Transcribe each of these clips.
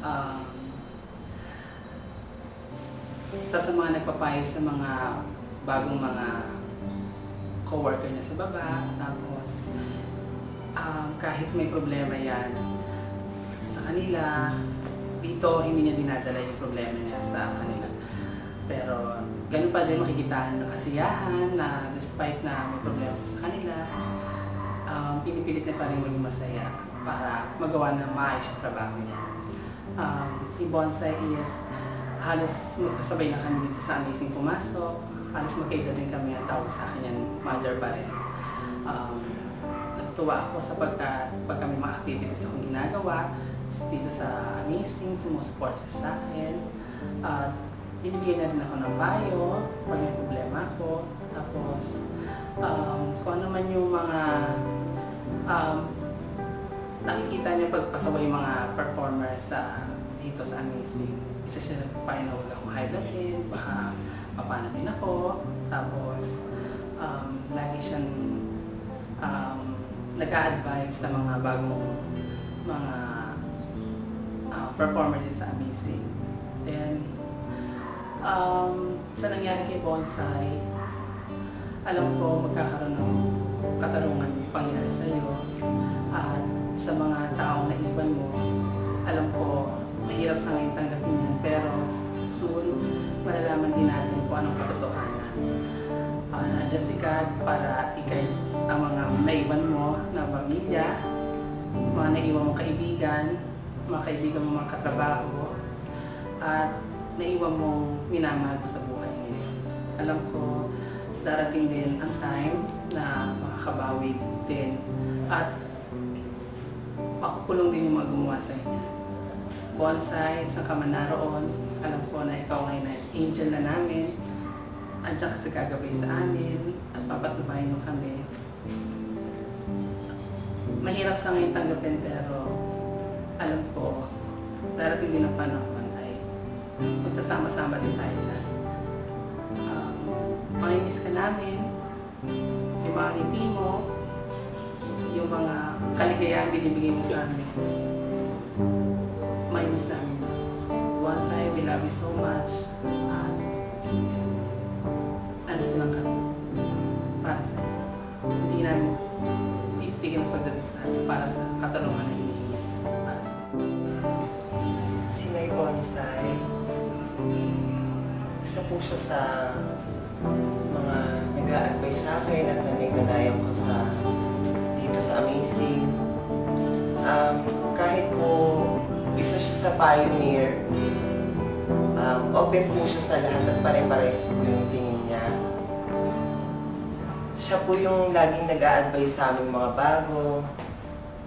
Um, sa mga nagpapayo sa mga bagong mga co-worker niya sa baba, tapos kahit may problema yan sa kanila, dito hindi niya dinadala yung problema niya sa kanila. Pero ganun pa din makikita ng kasiyahan na despite na may problema sa kanila, pinipilit na pa rin maging masaya para magawa ng maayos yung trabaho niya. Si Bonsai is halos magkasabay na kami dito sa Amazing pumasok. Halos magkaida din kami ang tawag sa akin yan, mother pa rin. Natutuwa ako sa pag kami mga activities akong ginagawa dito sa Amazing, sumusupport sa akin. Binibigyan na rin ako ng payo pag may problema ako. Tapos, kung ano man yung mga nakikita niya pagpasaway yung mga performer dito sa Amazing. Isa siya nagpapayo na huwag akong high-bloodin, baka mapanatin ako. Tapos, lagi siyang nag-a-advise sa mga bagong mga performer din sa Amazing. Then, sa nangyari kay Bonsai, alam ko magkakaroon ng katarungan yung pangyari sa'yo. At sa mga taong naiwan mo, alam ko mahirap sa ngayon tanggapin yan, pero soon malalaman din natin kung anong katotohanan. Nandiyan si God para ikay ang mga naiwan mo na pamilya, mga naiwan mong kaibigan, mga kaibigan mo mga katrabaho, at naiwan mong minamahal mo sa buhay ngayon. Alam ko darating din ang time na makakabawi din at pakukulong din yung mga gumawa sa inyo. Bonsai, isang ka man naroon, alam ko na ikaw ay angel na namin. Andiyan ka sa gagabay sa amin at papatubayin mo kami. Mahirap sa ngayon tanggapin, pero alam ko darating din ang panahon ay magsasama-sama din tayo dyan. Mamimiss ka namin, yung mga ngiti mo, yung mga kaligayahan binibigay mo sa amin. Mamimiss namin. Bonsai, we love you so much. Andito lang kami para sa hindi namin titigil ang pagdating sa amin para sa katanungan na hinihingi para sa Si Nay Bonsai, isa po siya sa mga nag-a-advise sa akin at nanay-nanayan ko dito sa Amazing. Kahit po isa siya sa pioneer, open po siya sa lahat at pare-parehas po yung tingin niya. Siya po yung laging nag-a-advise sa aming mga bago,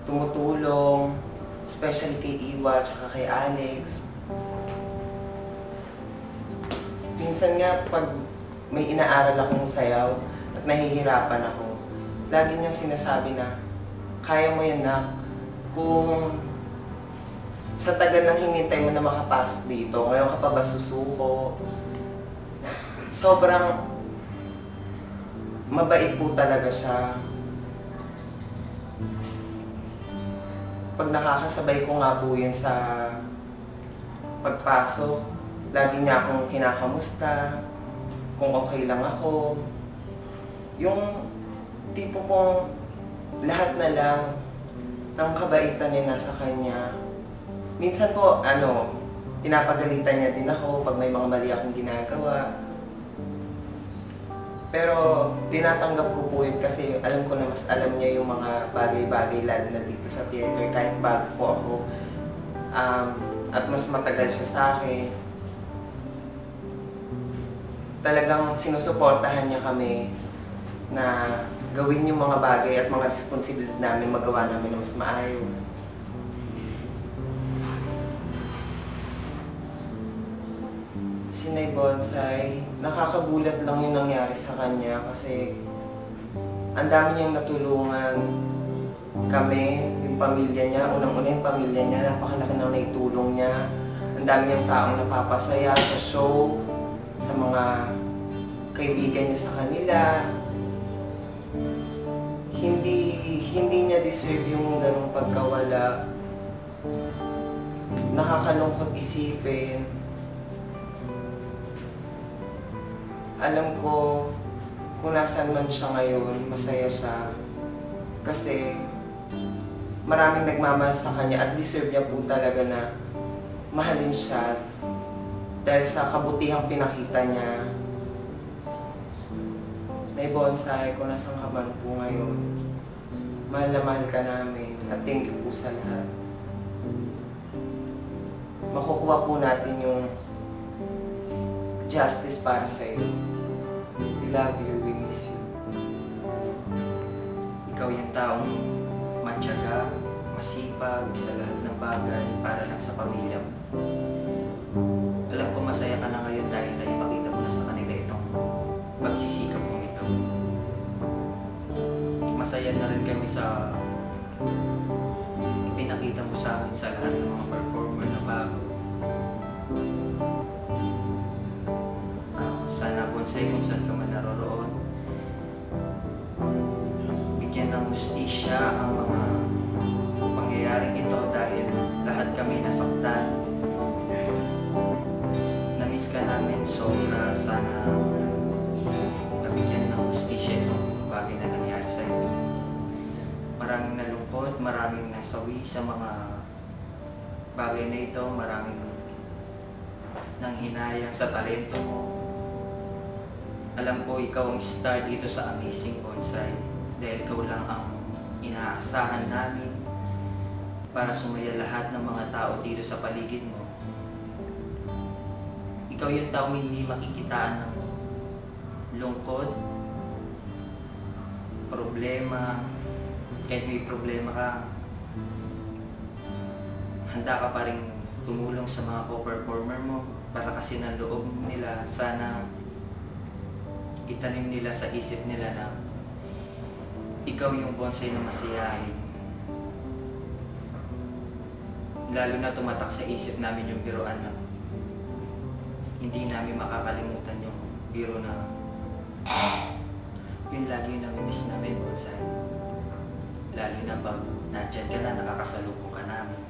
tumutulong, especially kay Iwa at kay Alex. Minsan nga, pag may inaaral akong sayaw at nahihirapan ako, lagi niya sinasabi na, kaya mo yan, nak. Kung sa tagal ng hinintay mo na makapasok dito, ngayon ka pa ba susuko? Sobrang mabait po talaga siya. Pag nakakasabay ko nga po yun sa pagpasok, lagi niya akong kinakamusta, kung okay lang ako. Yung tipo kong lahat na lang ng kabaitan niya nasa kanya. Minsan po, pinapagalitan niya din ako pag may mga mali akong ginagawa. Pero tinatanggap ko po yun kasi alam ko na mas alam niya yung mga bagay-bagay lalo na dito sa theater kahit bago po ako. At mas matagal siya sa akin. Talagang sinusuportahan niya kami na gawin yung mga bagay at mga responsibilidad namin magawa namin na mas maayos. Si Nay Bonsai, nakakagulat lang yung nangyari sa kanya kasi ang dami niyang natulungan kami, yung pamilya niya, unang-una yung pamilya niya, napakalaki ng naitulong niya. Ang dami niyang taong napapasaya sa show, sa mga kaibigan niya sa kanila. Hindi niya deserve yung ganung pagkawala. nakakalungkot isipin. Alam ko kung nasaan man siya ngayon, masaya siya. Kasi maraming nagmamahal sa kanya at deserve niya po talaga na mahalin siya dahil sa kabutihang pinakita niya. Nay Bonsai, kung nasaan ka man po ngayon, mahal na mahal ka namin at thank you po sa lahat. Makukuha po natin yung justice para sa iyo. We love you, we miss you. Ikaw yung taong matyaga, masipag sa lahat ng bagay para lang sa pamilya mo. Alam ko masaya ka na ngayon dahil naipakita mo na sa kanila itong pagsisikap mong ito. Masaya na rin kami sa ipinakita mo sa amin sa lahat ng mga performer na bago. Sana Bonsai, kung saan ka man naroroon, bigyan ng hustisya ang mga pangyayaring ito dahil lahat kami nasaktan. Namiss ka namin sobra. Sana nabigyan ng hustisya itong bagay na nangyari sa iyo. Maraming nalungkot, maraming nasawi sa mga bagay na ito, maraming nanghinayang sa talento mo. Alam ko ikaw ang star dito sa Amazing Bonsai dahil ikaw lang ang inaasahan namin para sumaya lahat ng mga tao dito sa paligid mo. Ikaw yung taong hindi makikitaan ng lungkot, problema. Kahit may problema ka, handa ka pa rin tumulong sa mga co-performer mo para kasi ng loob nila. Sana itanim nila sa isip nila na ikaw yung bonsai na masiyahin. Lalo na tumatak sa isip namin yung biruan na hindi namin makakalimutan yung biro na yun lagi yung namimiss namin, bonsai. Lalo na pag nandyan ka na, nakakasalubong ka namin.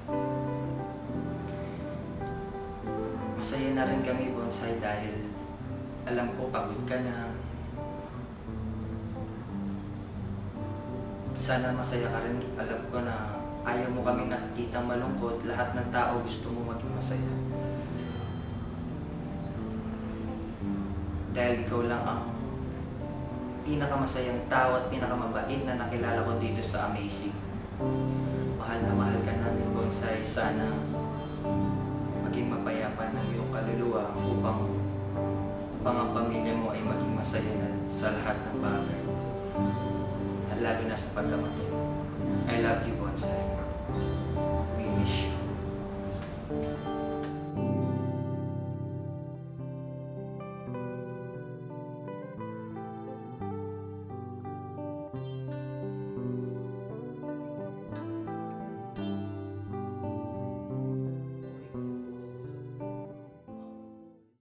Masaya na rin kami, bonsai, dahil alam ko pagod ka na. Sana masaya ka rin. Alam ko na ayaw mo kami nakikitang malungkot. Lahat ng tao gusto mo maging masaya. Dahil ikaw lang ang pinakamasayang tao at pinakamabait na nakilala ko dito sa Amazing. Mahal na mahal ka namin, bonsai. Sana maging mapayapa ng iyong kaluluwa upang ang pamilya mo ay maging masaya na sa lahat ng bagay. At lalo na sa pagkamatay. I love you, bonsai. We miss you.